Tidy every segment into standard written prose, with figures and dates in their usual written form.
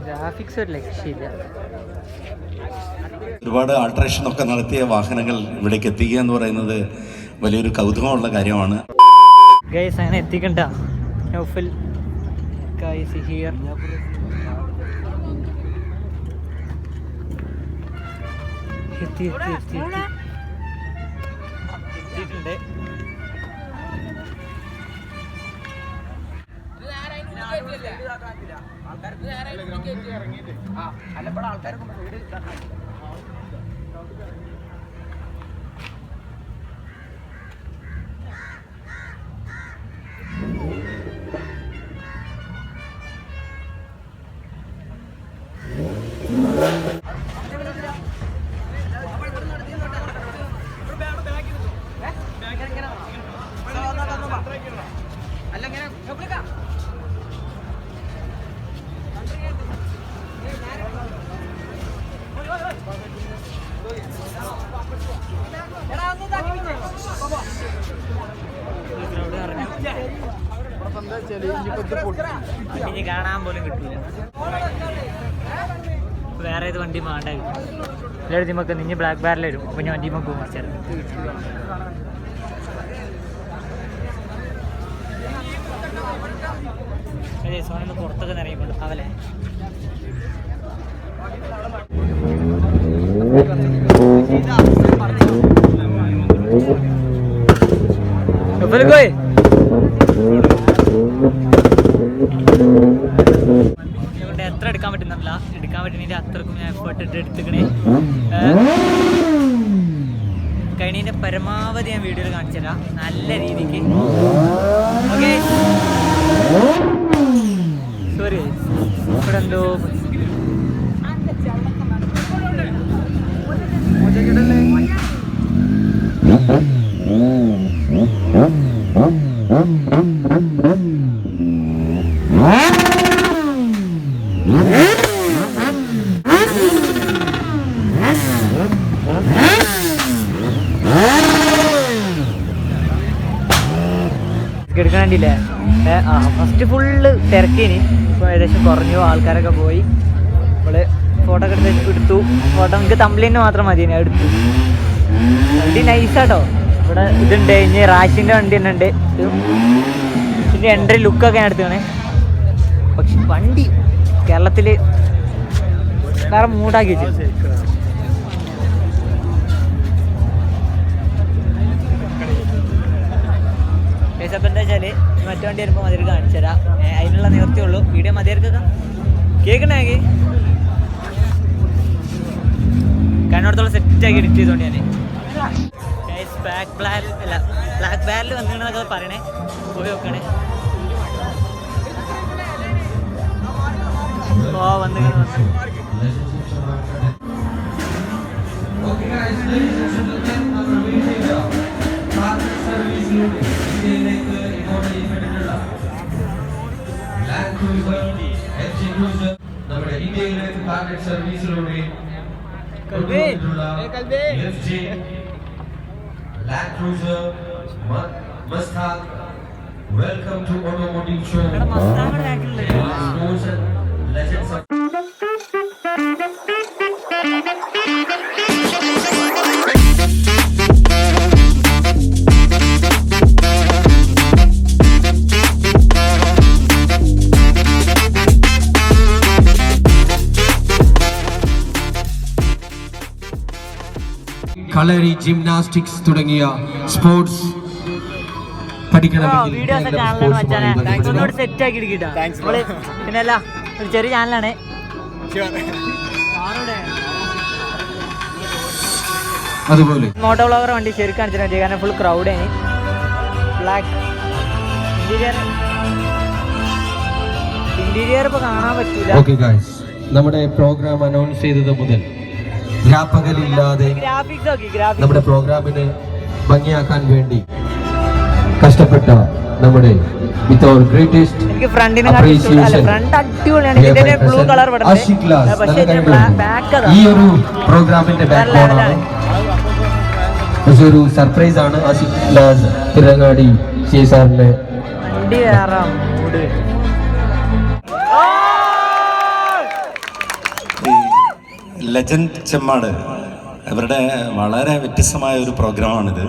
Graphics ഒരു ലക്ഷ്യമില്ല. ഒരുപാട് alteration ഒക്കെ നടത്തിയ വാഹനങ്ങൾ ഇവിടേക്ക് എത്തിക്കുക എന്ന് പറയുന്നത് വലിയൊരു കൗതുകമുള്ള കാര്യമാണ്. ഗൈസ് അങ്ങനെ എത്തിക്കണ്ട. Naufal guys here. എത്തിയിട്ടുണ്ട്. ഇനി കാണാൻ പോലും കിട്ടില്ല. വേറെ ഏത് വണ്ടി വേണ്ട എല്ലാവരും നമുക്ക് നിഞ്ഞ് ബ്ലാക്ക് ബാരൽ വരും. അപ്പം ഞാൻ വണ്ടി നമുക്ക് മറിച്ചായിരുന്നു. അതെ സോനൊന്ന് പുറത്തൊക്കെ നിറയുമ്പോൾ അവലെ എത്ര എടുക്കാൻ പറ്റുന്നില്ല. എടുക്കാൻ പറ്റുന്നതിന്റെ അത്രക്കും ഞാൻ എഫേർട്ട് ഇട്ട് എടുത്തിക്കണേ. കഴിഞ്ഞതിന്റെ പരമാവധി ഞാൻ വീഡിയോയിൽ കാണിച്ചു തരാം നല്ല രീതിക്ക്. ഓക്കെ സോറി ഇവിടെ എന്തോ എടുക്കണില്ലേ. First full തിരക്കേനി. ഇപ്പോൾ ഏകദേശം കുറഞ്ഞു, ആൾക്കാരൊക്കെ പോയി. നമ്മള് ഫോട്ടോ ഒക്കെ എടുത്തു. ഫോട്ടോ നമുക്ക് തമ്പ്ലൈന് മാത്രം മതി. ഞാൻ എടുത്തു. വണ്ടി നൈസാട്ടോ. ഇവിടെ ഇതുണ്ട്. ഇനി റാഷിൻ്റെ വണ്ടി തന്നെ ഉണ്ട്. ഇതിൻ്റെ എൻട്രി ലുക്കൊക്കെ ഞാൻ എടുത്തുകയാണ്. പക്ഷെ വണ്ടി കേരളത്തിൽ വേറെ മൂടാക്കി വെച്ചു. അപ്പം എന്താ വെച്ചാൽ മറ്റു വണ്ടി വരുമ്പോൾ മതിർക്ക് കാണിച്ചു തരാം. അതിനുള്ള നിവർത്തിയുള്ളൂ. വീഡിയോ മതിയർക്കൊക്കെ കേൾക്കണമെങ്കിൽ കണ്ണോടത്തോളം സെറ്റാക്കി എഡിറ്റ് ചെയ്തോണ്ട് ഞാൻ ബ്ലാക്ക് ബാരൽ വന്നിട്ടുണ്ടെന്നൊക്കെ പറയണേ. പോയി നോക്കണേ. ഓ വന്നു നമ്മുടെ ഇന്ത്യയിലേക്ക് ടാർഗറ്റ് സർവീസിലൂടെ Land Cruiser Mustang. Welcome to Automotive Show. Legends of kalari, gymnastics തുടങ്ങിയ സ്പോർട്സ് പഠിക്കണമെങ്കിൽ സെറ്റ് ആക്കി പിന്നല്ല ഒരു ചെറിയ ചാനലാണ്. അതുപോലെ മോട്ടോ വ്ളോഗർ വണ്ടി ശരിക്കും കാണിച്ചിട്ട് മതി. കാരണം ഫുൾ ക്രൗഡാണ്. ബ്ലാക്ക് ഇന്റീരിയർ ഇപ്പൊ കാണാൻ പറ്റില്ല. ഓക്കെ ഗൈസ്, നമ്മുടെ പ്രോഗ്രാം അനൗൺസ് ചെയ്തത് മുതൽ രാപ്പകലില്ലാതെ നമ്മുടെ പ്രോഗ്രാമിന് ഭംഗിയാക്കാൻ വേണ്ടി കഷ്ടപ്പെട്ട നമ്മുടെ വിത്ത് അവർ ഗ്രേറ്റസ്റ്റ് ഈ ഒരു പ്രോഗ്രാമിന്റെ ബാക്ക്ബോണാണ്. ഒരു സർപ്രൈസ് ആണ് ആഷിഖ് ഗ്ലാസ് തിരങ്ങാടി സാറിന്റെ ഈ ലെജൻഡ് ചെമ്മാട് ഇവരുടെ വളരെ വ്യത്യസ്തമായ ഒരു പ്രോഗ്രാമാണിത്.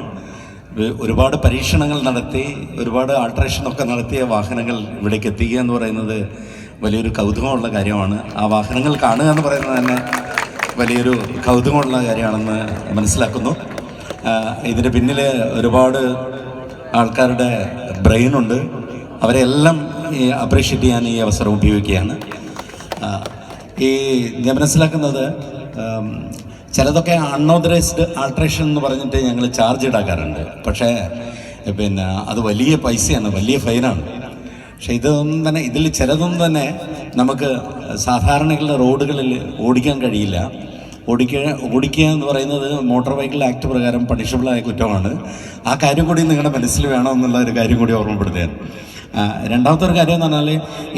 ഒരുപാട് പരീക്ഷണങ്ങൾ നടത്തി ഒരുപാട് ആൾട്രേഷനൊക്കെ നടത്തിയ വാഹനങ്ങൾ ഇവിടേക്ക് എത്തിക്കുക എന്ന് പറയുന്നത് വലിയൊരു കൗതുകമുള്ള കാര്യമാണ്. ആ വാഹനങ്ങൾ കാണുക എന്ന് പറയുന്നത് തന്നെ വലിയൊരു കൗതുകമുള്ള കാര്യമാണെന്ന് മനസ്സിലാക്കുന്നു. ഇതിന് പിന്നിൽ ഒരുപാട് ആൾക്കാരുടെ ബ്രെയിനുണ്ട്. അവരെല്ലാം അപ്രീഷിയേറ്റ് ചെയ്യാൻ ഈ അവസരം ഉപയോഗിക്കുകയാണ്. ഞാൻ മനസ്സിലാക്കുന്നത് ചിലതൊക്കെ അൺഓതറൈസ്ഡ് ആൾട്രേഷൻ എന്ന് പറഞ്ഞിട്ട് ഞങ്ങൾ ചാർജ് ഈടാക്കാറുണ്ട്. പക്ഷേ പിന്നെ അത് വലിയ പൈസയാണ്, വലിയ ഫൈനാണ്. പക്ഷേ ഇതിൽ ചിലതൊന്നും തന്നെ നമുക്ക് സാധാരണയുള്ള റോഡുകളിൽ ഓടിക്കാൻ കഴിയില്ല. ഓടിക്കുക എന്ന് പറയുന്നത് മോട്ടോർ വെഹിക്കിൾ ആക്ട് പ്രകാരം പണിഷബിളായ കുറ്റമാണ്. ആ കാര്യം കൂടി നിങ്ങളുടെ മനസ്സിൽ വേണമെന്നുള്ള ഒരു കാര്യം കൂടി ഓർമ്മപ്പെടുത്തുകയാണ്. രണ്ടാമത്തെ ഒരു കാര്യം എന്ന് പറഞ്ഞാൽ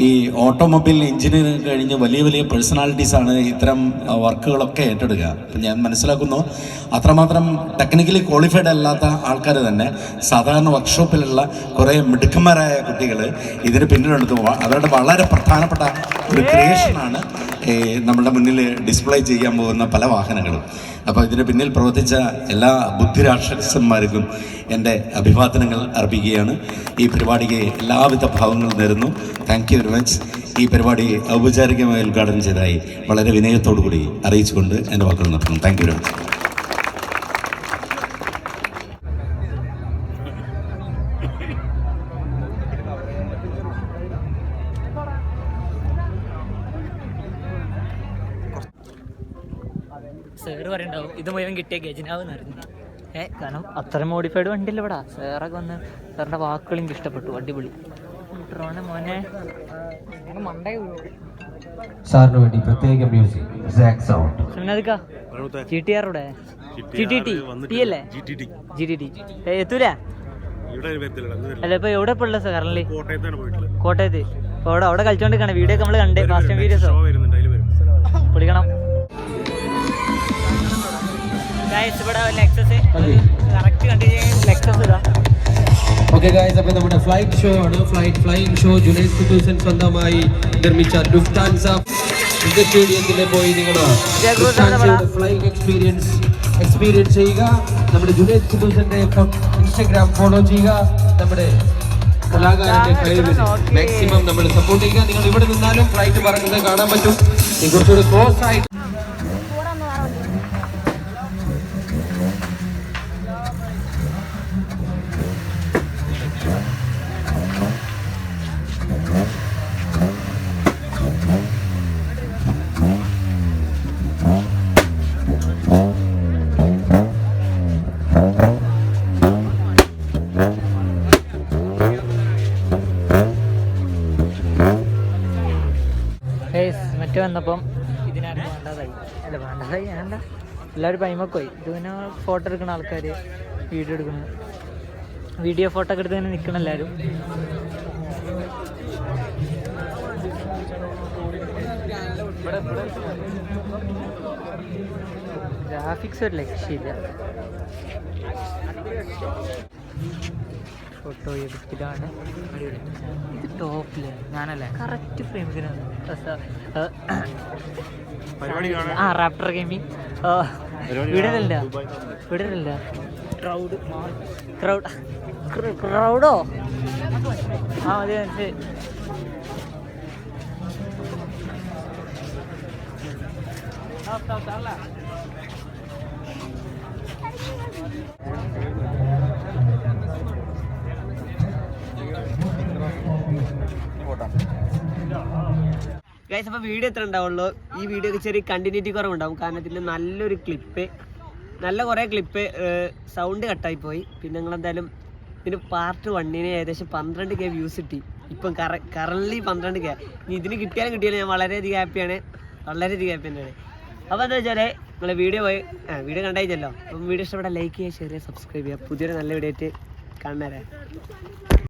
ഈ ഓട്ടോമൊബൈൽ എഞ്ചിനീയറിംഗ് കഴിഞ്ഞ് വലിയ വലിയ പേഴ്സണാലിറ്റീസാണ് ഇത്തരം വർക്കുകളൊക്കെ ഏറ്റെടുക്കുക. അപ്പം ഞാൻ മനസ്സിലാക്കുന്നു അത്രമാത്രം ടെക്നിക്കലി ക്വാളിഫൈഡ് അല്ലാത്ത ആൾക്കാർ തന്നെ സാധാരണ വർക്ക്ഷോപ്പിലുള്ള കുറേ മിടുക്കന്മാരായ കുട്ടികൾ ഇതിന് പിന്നിലെടുത്ത് അവരുടെ വളരെ പ്രധാനപ്പെട്ട ഒരു ക്രിയേഷനാണ് നമ്മുടെ മുന്നിൽ ഡിസ്പ്ലേ ചെയ്യാൻ പോകുന്ന പല വാഹനങ്ങളും. അപ്പോൾ ഇതിന് പിന്നിൽ പ്രവർത്തിച്ച എല്ലാ ബുദ്ധിരാക്ഷസന്മാർക്കും എൻ്റെ അഭിവാദനങ്ങൾ അർപ്പിക്കുകയാണ്. ഈ പരിപാടിക്ക് എല്ലാവിധ ഭാവങ്ങളും നേരുന്നു. Thank you very much. ഈ പരിപാടി ഔപചാരികമായി ഉദ്ഘാടനം ചെയ്തതായി വളരെ വിനയത്തോടു കൂടി അറിയിച്ചുകൊണ്ട് എൻ്റെ വാക്കുകൾ നിർത്തുന്നു. Thank you very much. Sir പറയണ്ടാവും ഇത് മുഴുവൻ കിട്ടിയ ഗജനാവെന്നായിരുന്നു. കാരണം അത്ര മോഡിഫൈഡ് വണ്ടിയല്ല ഇവിടെ. സാറൊക്കെ വന്ന് സാറിൻ്റെ വാക്കുകൾ എനിക്ക് ഇഷ്ടപ്പെട്ടു. അടിപൊളി മോനെ സാറിന് വേണ്ടി പ്രത്യേക മ്യൂസിക് GTR-ടെ GTT അല്ലേ? GTT എത്തൂല അല്ല. ഇപ്പൊ എവിടെ ഇപ്പൊ ഉള്ളത് കറന്റ്? കോട്ടയത്ത്. അപ്പൊ അവിടെ കളിച്ചോണ്ടിരിക്കണേ. വീഡിയോ ഒക്കെ നമ്മള് കണ്ടേ. ഫാസ്റ്റ് ആൻഡ് ഫ്യൂരിയസോ പൊളിക്കണം. ഓക്കെ ഗൈസ്, അപ്പോൾ നമ്മുടെ ഫ്ലൈറ്റ് ഷോ ആണ്. ഫ്ലൈയിങ് ഷോ ജുനൈദ് ഖുദ്ദൂസൻ സ്വന്തമായി നിർമ്മിച്ച ലുഫ്താൻസ സ്റ്റേഡിയത്തിൽ പോയി നിങ്ങൾ ഫ്ലൈയിങ് എക്സ്പീരിയൻസ് ചെയ്യുക. നമ്മുടെ ജുനൈദ് ഖുദ്ദൂസന്റെ ഇൻസ്റ്റഗ്രാം ഫോളോ ചെയ്യുക. നമ്മുടെ കലാകാരന്റെ കഴിവിന് മാക്സിമം നമ്മൾ സപ്പോർട്ട് ചെയ്യുക. നിങ്ങൾ ഇവിടെ നിന്നാലും ഫ്ലൈറ്റ് പറയുന്നത് കാണാൻ പറ്റും. കുറച്ചുകൂടി ക്ലോസ് ആയിട്ട് മറ്റേ വന്നപ്പം ഇതിനാണ് വേണ്ടതായി വേണ്ട. എല്ലാവരും പൈമൊക്കെ പോയി. ഇതിനെ ഫോട്ടോ എടുക്കുന്ന ആൾക്കാർ, വീഡിയോ ഫോട്ടോ ഒക്കെ എടുത്ത് തന്നെ നിൽക്കണം എല്ലാവരും. ഗ്രാഫിക്സ് ഒരു ലക്ഷ്യമില്ല. ഫോട്ടോ എടുത്തിട്ടാണ് അടിപൊളി. ഇത് ടോപ്പില് ഞാനല്ലേ കറക്റ്റ് ഫ്രെയിമിനാണ്. റാപ്റ്റർ ഗെയിമിങ് വീടല്ല ക്രൗഡോ മതി മനസ്സിലായി. ഗൈസ്, അപ്പോൾ വീഡിയോ എത്ര ഉണ്ടാവുള്ളൂ. ഈ വീഡിയോക്ക് ചെറിയ കണ്ടിന്യൂറ്റി കുറവുണ്ടാവും. കാരണം ഇതിൽ നല്ലൊരു ക്ലിപ്പ്, കുറേ ക്ലിപ്പ് സൗണ്ട് കട്ടായിപ്പോയി. പിന്നെ നിങ്ങളെന്തായാലും ഇതിന് പാർട്ട് 1 ഏകദേശം 12K വ്യൂസ് കിട്ടി. ഇപ്പം കറൻലി 12K. ഇനി ഇതിന് കിട്ടിയാലും ഞാൻ വളരെയധികം ഹാപ്പിയാണ്. തന്നെയാണ്. അപ്പോൾ എന്താ വെച്ചാൽ നിങ്ങൾ വീഡിയോ കണ്ടായിച്ചല്ലോ. അപ്പം വീഡിയോ ഇഷ്ടപ്പെട്ടാൽ ലൈക്ക് ചെയ്യുക, ഷെയർ ചെയ്യുക, സബ്സ്ക്രൈബ് ചെയ്യുക. പുതിയൊരു നല്ല വീഡിയോ ആയിട്ട് കാണുന്നവരെ.